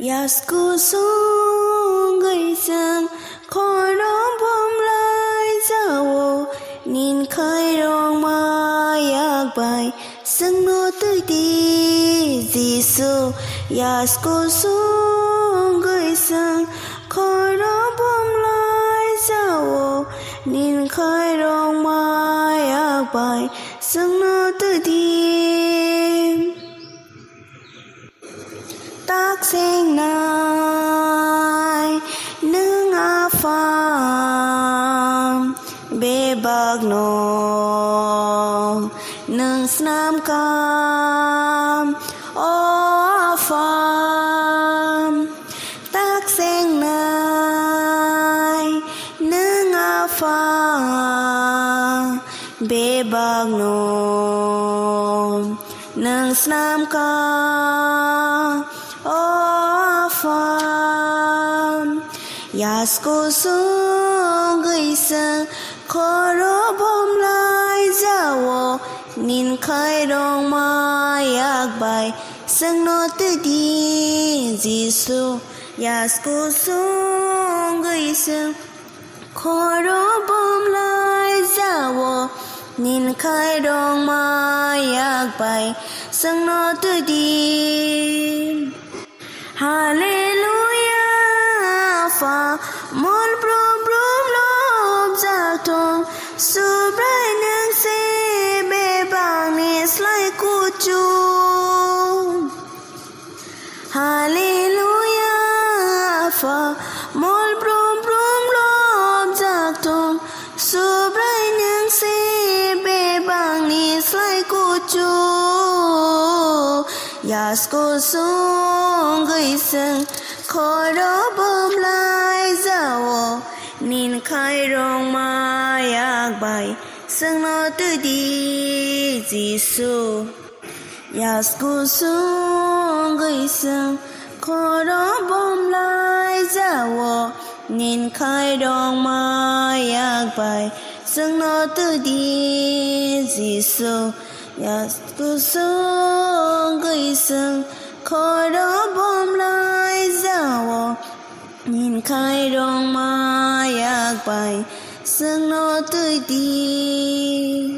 Yasku sung gầy sang khói đóm bom lai dao nín khai rong ma yak bai sang no tươi đi Giêsu. Yasku sung gầy sang khói đóm bom lai dao nín khai rong ma yak bai sang no tươi đi tác sinh nai nương a phàm bê bạc nong nương snam cam o phàm tác sinh nai nương a phàm bê bạc nong nương snam cam phàm. Yasku sung gầy sang khói đóm bom lai dao nín khai rong ma yak bai sang no tươi đi Giêsu. Yasku sung gầy sang khói đóm bom lai dao nín khai rong ma yak bai sang no tươi đi. Hallelujah, fa mol brum brum lob zakton subrai nang se be bang ni slai kuchu. Hallelujah, fa mol brum brum lob zakton subrai nang se be bang ni slai kuchu. Yasku sung gầy sang khói đóm bom lai dao nín khai rong ma yak bai sang no tươi đi Giêsu. Yasku sung gầy sang khói đóm bom lai dao nín khai rong ma yak bai sang no tươi đi Giêsu. Yasku sung gầy sang khói đóm bom lai dao nín khai rong ma yak bai sang no tươi đi.